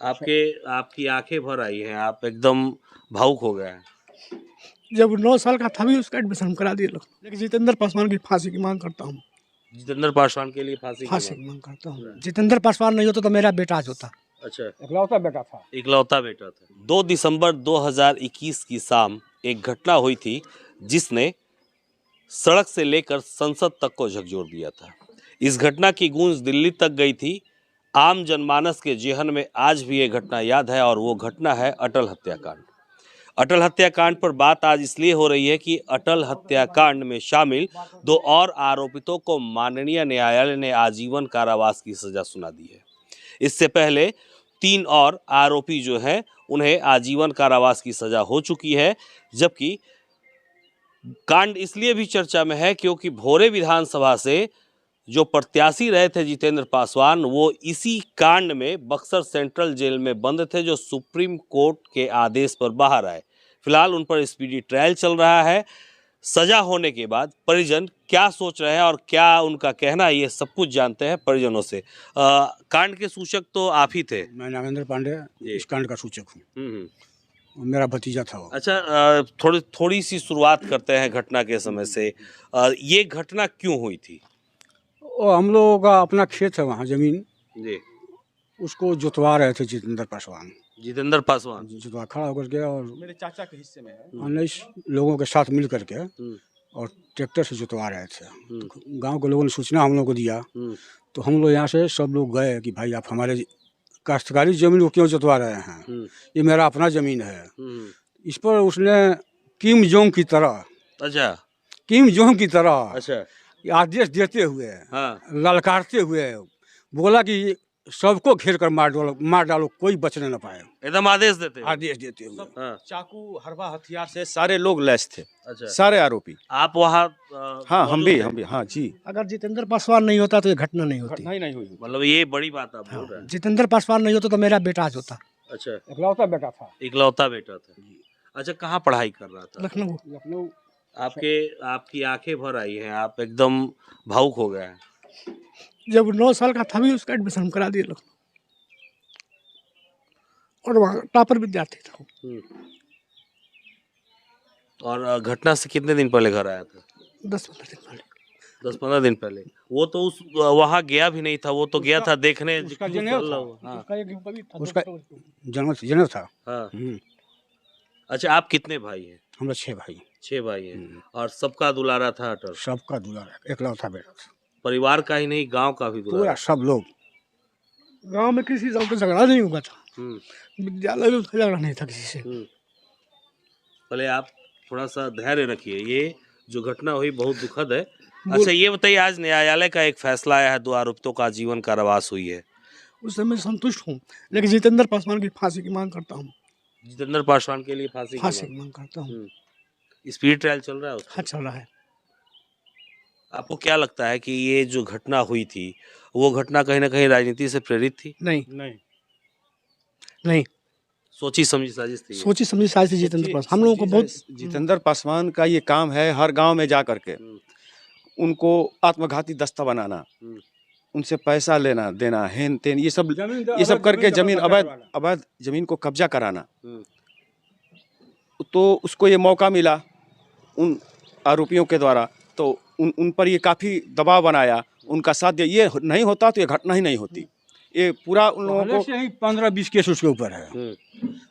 आपके आपकी आंखें भर आई हैं, आप एकदम भावुक हो गए हैं। जब 9 साल का था भी उसका एडमिशन करा दिए लोग। लेकिन जितेंद्र पासवान की फांसी की मांग करता हूँ। जितेंद्र पासवान के लिए फांसी की फांसी मांग। की मांग करता हूँ। जितेंद्र पासवान नहीं होता तो मेरा बेटा आज होता। अच्छा, इकलौता बेटा था। इकलौता बेटा था। 2 दिसंबर 2021 की शाम एक घटना हुई थी जिसने सड़क से लेकर संसद तक को झकझोर दिया था। इस घटना की गूंज दिल्ली तक गई थी। आम जनमानस के जेहन में आज भी ये घटना याद है और वो घटना है अटल हत्याकांड। अटल हत्याकांड पर बात आज इसलिए हो रही है कि अटल हत्याकांड में शामिल 2 और आरोपितों को माननीय न्यायालय ने आजीवन कारावास की सजा सुना दी है। इससे पहले 3 और आरोपी जो हैं उन्हें आजीवन कारावास की सजा हो चुकी है। जबकि कांड इसलिए भी चर्चा में है क्योंकि भोरे विधानसभा से जो प्रत्याशी रहे थे जितेंद्र पासवान, वो इसी कांड में बक्सर सेंट्रल जेल में बंद थे, जो सुप्रीम कोर्ट के आदेश पर बाहर आए। फिलहाल उन पर स्पीडी ट्रायल चल रहा है। सजा होने के बाद परिजन क्या सोच रहे हैं और क्या उनका कहना है, ये सब कुछ जानते हैं परिजनों से। कांड के सूचक तो आप ही थे। मैं नागेंद्र पांडे इस कांड का सूचक हूँ। मेरा भतीजा था वो। अच्छा, थोड़ी सी शुरुआत करते हैं घटना के समय से। ये घटना क्यों हुई थी? वो हम लोगों का अपना खेत है वहाँ जमीन जी, उसको जुतवा रहे थे जितेंद्र पासवान। जितेंद्र पासवान जुतवा खड़ा होकर के और मेरे चाचा के हिस्से में है। 19 लोगों के साथ मिल करके और ट्रैक्टर से जुतवा रहे थे। तो गांव के लोगों ने सूचना हम लोग को दिया, तो हम लोग यहाँ से सब लोग गए कि भाई आप हमारे काश्तकारी जमीन को क्यों जुतवा रहे हैं, ये मेरा अपना जमीन है। इस पर उसने किम जोंग की तरह, अच्छा, किम जोंग की तरह अच्छा, आदेश देते हुए, हाँ, ललकारते हुए बोला कि सबको घेर कर मार डालो, कोई बचने न पाए। एकदम आदेश देते हैं। आदेश देते हुए हाँ, चाकू हरवा हथियार से सारे लोग लैस थे, अच्छा, सारे आरोपी। आप वहाँ हाँ हम मौजूद भी थे? हाँ जी। अगर जितेंद्र पासवान नहीं होता तो ये घटना नहीं होती। नहीं हुई। मतलब ये बड़ी बात आप बोल रहे हैं। जितेंद्र पासवान नहीं होता तो मेरा बेटा आज होता। अच्छा, इकलौता बेटा था। इकलौता बेटा था। अच्छा, कहाँ पढ़ाई कर रहा था? लखनऊ। आपकी आंखें भर आई हैं, आप एकदम भावुक हो गए हैं। जब 9 साल का था भी उसका एडमिशन करा दिए लोग। और वहाँ टॉपर विद्यार्थी था। और घटना से कितने दिन पहले घर आया था? 10-15 दिन पहले। 10-15 दिन पहले। वो तो उस वहाँ गया भी नहीं था, वो तो गया था देखने। उसका जनेऊ था। हाँ, उसका जनेऊ था। हाँ। अच्छा, आप कितने भाई हैं? हम लोग 6 भाई। 6 भाई हैं। और सबका दुलारा था अटल? सबका दुलारा, इकलौता बेटा था। परिवार का ही नहीं, गांव का भी पूरा दुलारा? सब लोग। गांव में किसी से झगड़ा नहीं हुआ था। विद्यालय में झगड़ा नहीं था किसी से। पहले आप थोड़ा सा धैर्य रखिए, ये जो घटना हुई बहुत दुखद है। अच्छा, ये बताइए, आज न्यायालय का एक फैसला आया है, 2 आरोपितों का आजीवन कारावास हुई है। उससे मैं संतुष्ट हूँ, लेकिन जितेंद्र पासवान की फांसी की मांग करता हूँ। जितेंद्र पासवान के लिए फांसी की मांग करता हूँ। स्पीड ट्रायल चल रहा है उसका? हाँ, चल रहा है। आपको क्या लगता है कि ये जो घटना हुई थी, वो घटना कहीं ना कहीं राजनीति से प्रेरित थी? नहीं, सोची समझी साजिश थी? सोची समझी साजिश थी जितेंद्र पासवान। हम लोगों को बहुत जितेंद्र पासवान का ये काम है, हर गांव में जा करके उनको आत्मघाती दस्ता बनाना, उनसे पैसा लेना देना, हेन तेन, ये सब करके जमीन अवैध जमीन को कब्जा कराना। तो उसको ये मौका मिला उन आरोपियों के द्वारा, तो उन पर ये काफ़ी दबाव बनाया, उनका साथ दिया। ये नहीं होता तो ये घटना ही नहीं होती। ये पूरा उन लोगों को 15-20 केस उसके ऊपर है।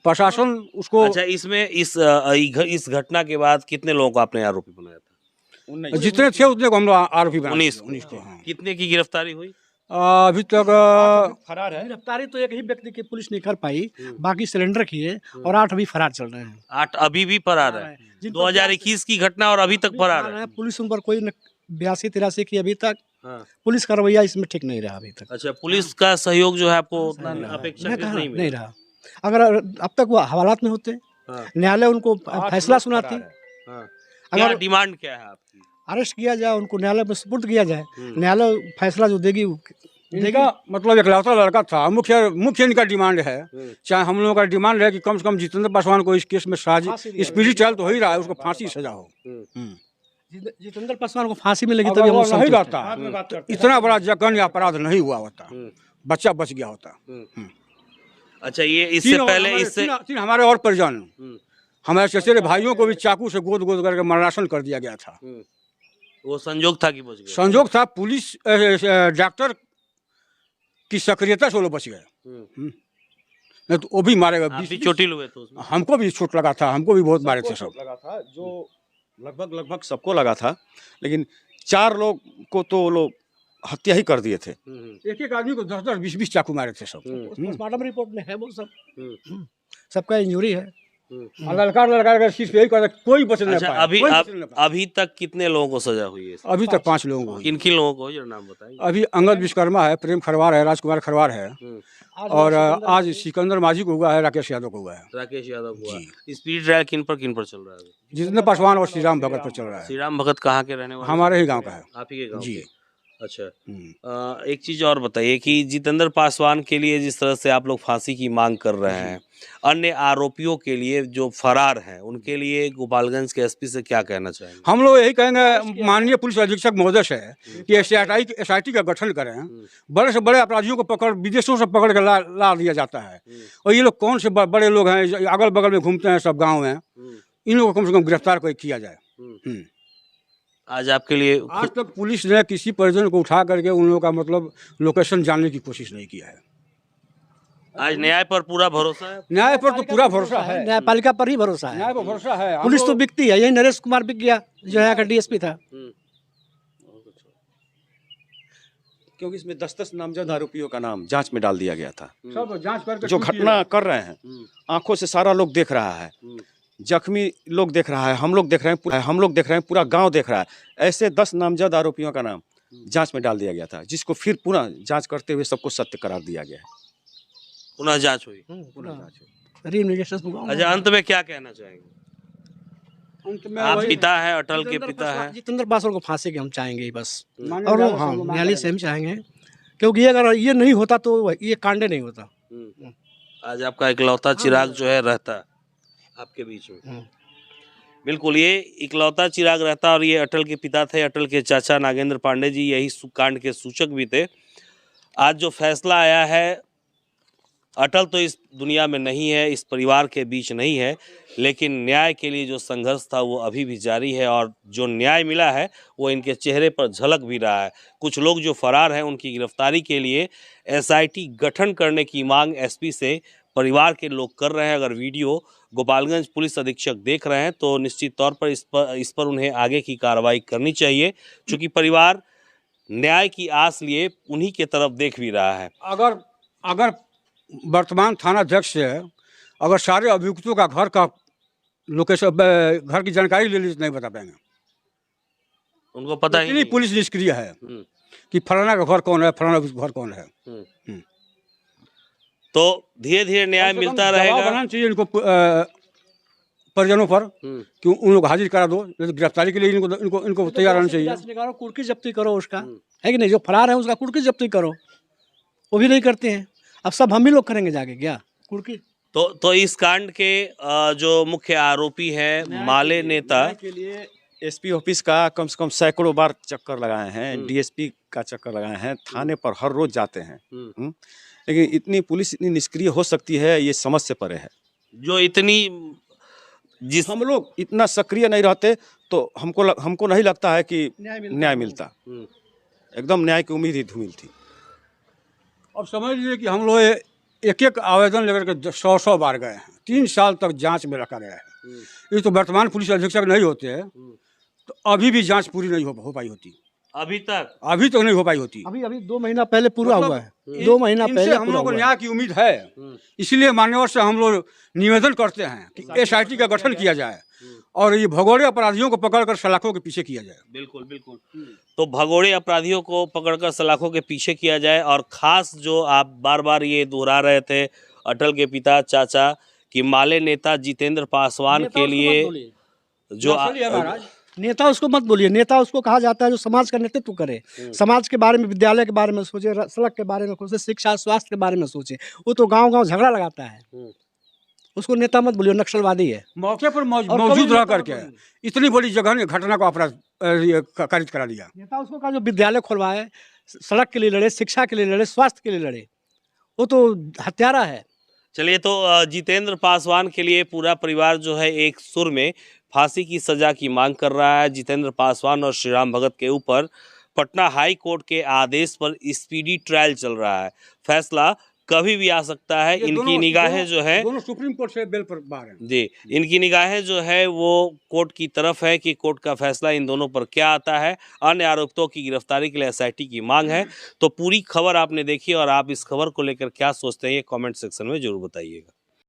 प्रशासन उसको। अच्छा, इसमें इस घटना के बाद कितने लोगों को आपने आरोपी बनाया था? जितने थे उतने को हम लोग आरोपी बनाए। 19 को। हाँ। कितने की गिरफ्तारी हुई? अभी तक फरार है। गिरफ्तारी तो एक ही व्यक्ति की पुलिस नहीं कर पाई, बाकी सिलेंडर किए और 8 अभी फरार चल रहे हैं। 8 अभी भी फरार है? 2021 की घटना और अभी तक फरार है? पुलिस उन पर कोई 82-83 की अभी तक पुलिस का रवैया इसमें ठीक नहीं रहा अभी तक। अच्छा, पुलिस का सहयोग जो है आपको उतना अपेक्षाकृत नहीं रहा। अगर अब तक वो हवालात में होते, न्यायालय उनको फैसला सुनाती। अगर डिमांड क्या है आपकी? अरेस्ट किया जाए, उनको न्यायालय में सुपुर्द किया जाए, न्यायालय फैसला जो देगी इनका मतलब इकलौता लड़का था। मुख्य इनका डिमांड है, चाहे हम लोगों का डिमांड है कि कम से कम जितेंद्र पासवान को इस केस में स्पीडी ट्रायल तो हो ही रहा है, उसको फांसी सजा हो। जितेंद्र पासवान को फांसी मिलेगी तभी हम नहीं रहता, इतना बड़ा जघन्य अपराध नहीं हुआ होता, बच्चा बच गया होता। अच्छा, ये इससे पहले इससे तीन हमारे और परिजन, हम्म, हमारे चचेरे भाइयों को भी चाकू से गोद गोद करके मरणासन कर दिया गया था। वो संजोग था कि बच गए। संजोग था, पुलिस डॉक्टर की सक्रियता से वो लोग बच गए, नहीं तो वो भी मारे गए। आप भी चोटिल हुए थे उसमें? हमको भी चोट लगा था, हमको भी बहुत मारे थे सब। लगा था, जो लगभग सबको लगा था, लेकिन 4 लोग को तो वो लोग हत्या ही कर दिए थे। एक एक आदमी को 10-10, 20-20 चाकू मारे थे सब। पोस्टमार्टम रिपोर्ट में है वो सब, सबका इंजरी है। ललकार कर शीश पे यही कर, कोई बच नहीं अच्छा, पाया। अभी तक कितने लोगों को सजा हुई है? अभी तक 5 लोगों को हुई। किन किन लोगों को, जरा नाम बताइए। अभी अंगद विश्वकर्मा है, प्रेम खरवार है, राजकुमार खरवार है, और आज सिकंदर माझी को हुआ है, राकेश यादव को हुआ है। राकेश यादव हुआ। स्पीड ट्रायल किन पर चल रहा है? जितेंद्र पासवान और श्री राम भगत पर चल रहा है। श्री राम भगत कहाँ के रहने वाले? हमारे ही गांव का है। आप ही के गांव जी। के? अच्छा। एक चीज और बताइए कि जितेंद्र पासवान के लिए जिस तरह से आप लोग फांसी की मांग कर रहे हैं, अन्य आरोपियों के लिए जो फरार हैं उनके लिए गोपालगंज के एसपी से क्या कहना चाहेंगे? हम लोग यही कहेंगे माननीय पुलिस अधीक्षक महोदय से कि एसआईटी का गठन करें। बड़े से बड़े अपराधियों को पकड़, विदेशों से पकड़ के ला दिया जाता है, और ये लोग कौन से बड़े लोग हैं अगल बगल में घूमते हैं सब गाँव में, इन लोगों को कम से कम गिरफ्तार किया जाए। आज आपके लिए आज तक पुलिस ने किसी परिजन को उठा करके उन लोगों का मतलब लोकेशन जानने की कोशिश नहीं किया है। आज न्याय पर पूरा भरोसा है? न्याय पर तो पूरा भरोसा है, न्यायपालिका पर ही भरोसा है। न्याय पर भरोसा है। पुलिस तो बिकती है, यही नरेश कुमार बिक गया जो यहाँ का डीएसपी था। क्योंकि इसमें 10-10 नामजद आरोपियों का नाम जांच में डाल दिया गया था। सब जांच करके जो घटना कर रहे हैं, आंखों से सारा लोग देख रहा है, जख्मी लोग देख रहा है, हम लोग देख रहे हैं, पूरा गांव देख रहा है। ऐसे 10 नामजद आरोपियों का नाम जांच में डाल दिया गया था, जिसको फिर पुनः जांच करते हुए सबको सत्य करार दिया गया है। पुनः जांच हुई। अच्छा, अंत में क्या कहना चाहेंगे? आप पिता है, अटल के पिता है। जितेंद्र पासवान को फांसी के हम चाहेंगे ही बस, और हाँ न्यायालय से हम चाहेंगे, क्योंकि ये अगर ये नहीं होता तो ये कांड नहीं होता। आज आपका इकलौता चिराग जो है रहता आपके बीच में। बिल्कुल, ये इकलौता चिराग रहता, और ये अटल के पिता थे, अटल के चाचा नागेंद्र पांडे जी यही कांड के सूचक भी थे। आज जो फैसला आया है, अटल तो इस दुनिया में नहीं है, इस परिवार के बीच नहीं है, लेकिन न्याय के लिए जो संघर्ष था वो अभी भी जारी है, और जो न्याय मिला है वो इनके चेहरे पर झलक भी रहा है। कुछ लोग जो फरार हैं उनकी गिरफ्तारी के लिए एसआईटी गठन करने की मांग एसपी से परिवार के लोग कर रहे हैं। अगर वीडियो गोपालगंज पुलिस अधीक्षक देख रहे हैं तो निश्चित तौर पर इस पर उन्हें आगे की कार्रवाई करनी चाहिए, क्योंकि परिवार न्याय की आस लिए उन्हीं के तरफ देख भी रहा है। अगर वर्तमान थाना अध्यक्ष से अगर सारे अभियुक्तों का घर का लोकेशन, घर की जानकारी ले ली नहीं बता पाएंगे। उनको पता ही नहीं, पुलिस निष्क्रिय है कि फलाना का घर कौन है, फलाना का घर कौन है। तो धीरे धीरे न्याय मिलता रहेगा। बनाना चाहिए इनको परिजनों पर कि उन लोग हाजिर करा दो, गिरफ्तारी के लिए इनको तैयार रहना चाहिए। कुर्की जब्ती करो उसका, है कि नहीं? जो फरार है उसका कुर्की जब्ती करो, वो भी नहीं करते हैं। अब सब हम ही लोग करेंगे जाके क्या कुर्की? तो इस कांड के जो मुख्य आरोपी हैं माले नेता के लिए एसपी ऑफिस का कम से कम सैकड़ों बार चक्कर लगाए हैं, डीएसपी का चक्कर लगाए हैं, थाने पर हर रोज जाते हैं। लेकिन इतनी पुलिस इतनी निष्क्रिय हो सकती है, ये समझ से परे है। जो इतनी जिस हम लोग इतना सक्रिय नहीं रहते तो हमको नहीं लगता है कि न्याय मिलता। एकदम न्याय की उम्मीद ही धूमिल थी। अब समझ लीजिए कि हम लोग एक एक आवेदन लेकर के 100 बार गए हैं, 3 साल तक जांच में रखा गया है। ये तो वर्तमान पुलिस अधीक्षक नहीं होते हैं तो अभी भी जांच पूरी नहीं हो पाई होती। अभी तक नहीं हो पाई होती। अभी 2 महीना पहले पूरा हुआ है। 2 महीना पहले हम लोग को न्याय की उम्मीद है, इसलिए मान्यवर से हम लोग निवेदन करते हैं कि एसआईटी का गठन किया जाए और ये भगोड़े अपराधियों को पकड़कर सलाखों के पीछे किया जाए। बिल्कुल बिल्कुल। तो भगोड़े अपराधियों को पकड़कर सलाखों के पीछे किया जाए। और खास जो आप बार बार ये दोहरा रहे थे अटल के पिता चाचा कि माले नेता जितेंद्र पासवान के लिए जो नेता उसको मत बोलिए, नेता उसको कहा जाता है जो समाज का नेतृत्व करे, समाज के बारे में, विद्यालय के बारे में सोचे, सड़क के बारे में सोचे, शिक्षा स्वास्थ्य के बारे में सोचे। वो तो गांव-गांव झगड़ा लगाता है, उसको नेता मत बोलिए, नक्सलवादी है। मौके पर मौजूद रह करके इतनी बड़ी जगह ने घटना को अपराध कारित करा दिया। नेता उसको कहा जो विद्यालय खुलवाए, सड़क के लिए लड़े, शिक्षा के लिए लड़े, स्वास्थ्य के लिए लड़े, वो तो हत्यारा है। चलिए, तो जितेंद्र पासवान के लिए पूरा परिवार जो है एक सुर में फांसी की सजा की मांग कर रहा है। जितेंद्र पासवान और श्रीराम भगत के ऊपर पटना हाई कोर्ट के आदेश पर स्पीडी ट्रायल चल रहा है। फैसला कभी भी आ सकता है। इनकी निगाहें जो है दोनों सुप्रीम कोर्ट से बेल पर बाहर हैं। जी, इनकी निगाहें जो है वो कोर्ट की तरफ है कि कोर्ट का फैसला इन दोनों पर क्या आता है। अन्य आरोपितों की गिरफ्तारी के लिए एसआईटी की मांग है। तो पूरी खबर आपने देखी और आप इस खबर को लेकर क्या सोचते हैं ये कमेंट सेक्शन में जरूर बताइएगा।